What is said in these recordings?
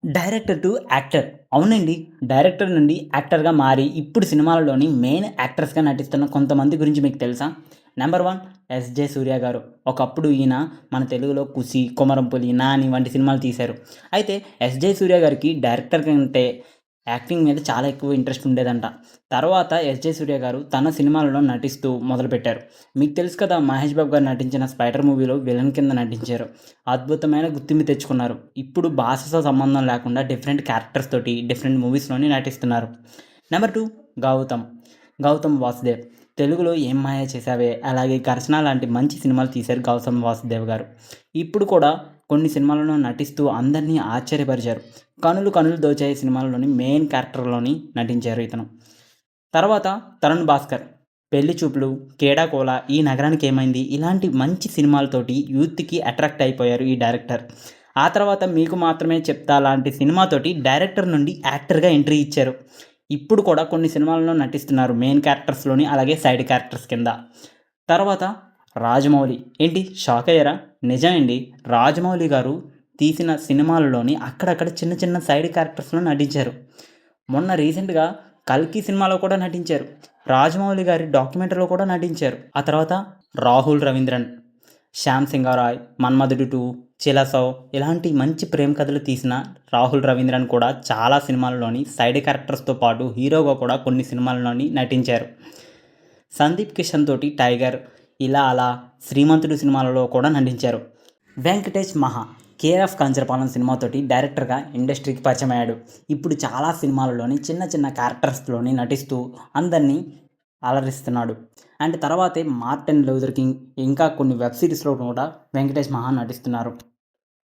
Director to actor. అవునండి. Director నుండి యాక్టర్‌గా మారి, ఇప్పుడు సినిమాలలోని మెయిన్ యాక్టర్స్‌గా నటిస్తున్న కొంతమంది గురించి మీకు తెలుసా? నంబర్ 1 ఎస్‌జే సూర్య గారు. ఒకప్పుడు ఈయన మన తెలుగులో 'ఖుషి', 'కొమరంపులి', 'నాని' వంటి సినిమాలు తీశారు. అయితే ఎస్‌జే సూర్య గారికి డైరెక్టర్ కంటే యాక్టింగ్ మీద చాలా ఎక్కువ ఇంట్రెస్ట్ ఉండేదంట. తర్వాత ఎస్‌జే సూర్య గారు తన సినిమాలలో నటిస్తూ మొదలుపెట్టారు. మీకు తెలుసు కదా! 'మహేష్ బాబు' గారు నటించిన 'స్పైడర్' మూవీలో విలన్ కింద నటించారు. అద్భుతమైన గుర్తింపు తెచ్చుకున్నారు. ఇప్పుడు భాషతో సంబంధం లేకుండా డిఫరెంట్ క్యారెక్టర్స్ తోటి డిఫరెంట్ మూవీస్‌లోని నటిస్తున్నారు. నెంబర్ 2 గౌతమ్. గౌతమ్ వాసుదేవ్. తెలుగులో 'ఏం మాయ చేసావే', అలాగే 'ఘర్షణ' లాంటి మంచి సినిమాలు తీశారు గౌతమ్ వాసుదేవ్ గారు. ఇప్పుడు కూడా కొన్ని సినిమాలలో నటిస్తూ అందరినీ ఆశ్చర్యపరిచారు. 'కనులు కనులు దోచాయి' సినిమాలోని మెయిన్ క్యారెక్టర్‌లోని నటించారు ఇతను. తర్వాత తరుణ్ భాస్కర్. 'పెళ్లి చూపులు', 'కేడాకోల', 'ఈ నగరానికి ఏమైంది' ఇలాంటి మంచి సినిమాలతోటి యూత్‌కి అట్రాక్ట్ అయిపోయారు ఈ డైరెక్టర్. ఆ తర్వాత 'మీకు మాత్రమే చెప్తా' లాంటి సినిమాతోటి డైరెక్టర్ నుండి యాక్టర్‌గా ఎంట్రీ ఇచ్చారు. ఇప్పుడు కూడా కొన్ని సినిమాలలో నటిస్తున్నారు మెయిన్ క్యారెక్టర్స్‌లోని, అలాగే సైడ్ క్యారెక్టర్స్ కింద. తర్వాత రాజమౌళి. ఏంటి షాక్ అయ్యారా? నిజమేండి. రాజమౌళి గారు తీసిన సినిమాలలోని అక్కడక్కడ చిన్న చిన్న సైడ్ క్యారెక్టర్స్‌లో నటించారు. మొన్న రీసెంట్‌గా 'కల్కి' సినిమాలో కూడా నటించారు. రాజమౌళి గారి డాక్యుమెంటరీలో కూడా నటించారు. ఆ తర్వాత రాహుల్ రవీంద్రన్, 'శ్యామ్ సింగరాయ్', 'మన్మధుడు 2', 'చిలసౌ' ఇలాంటి మంచి ప్రేమ కథలు తీసిన రాహుల్ రవీంద్రన్ కూడా చాలా సినిమాల్లోని సైడ్ క్యారెక్టర్స్‌తో పాటు హీరోగా కూడా కొన్ని సినిమాల్లోని నటించారు. సందీప్ కిషన్ తోటి 'టైగర్', 'ఇలా అలా', 'శ్రీమంతుడు' సినిమాలలో కూడా నటించారు. వెంకటేష్ మహా 'కేఆర్ఎఫ్ కంచరపాలెం' సినిమాతోటి డైరెక్టర్‌గా ఇండస్ట్రీకి పరిచయమయ్యాడు. ఇప్పుడు చాలా సినిమాలలోని చిన్న చిన్న క్యారెక్టర్స్‌లోని నటిస్తూ అందరినీ అలరిస్తున్నాడు. అండ్ తర్వాతే 'మార్టిన్ లూథర్ కింగ్' ఇంకా కొన్ని వెబ్ సీరీస్‌లో కూడా వెంకటేష్ మహా నటిస్తున్నారు.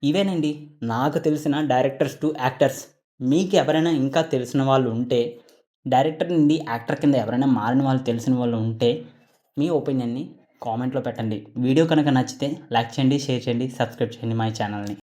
ఇవేనండి నాకు తెలిసిన డైరెక్టర్స్ టు యాక్టర్స్. మీకు ఎవరైనా ఇంకా తెలిసిన వాళ్ళు ఉంటే, డైరెక్టర్ నుండి యాక్టర్ కింద ఎవరైనా మారిన వాళ్ళు తెలిసిన వాళ్ళు ఉంటే, మీ ఒపీనియన్‌ని కామెంట్‌లో పెట్టండి. వీడియో కనుక నచ్చితే లైక్ చేయండి, షేర్ చేయండి, సబ్స్క్రైబ్ చేయండి మై ఛానల్‌ని.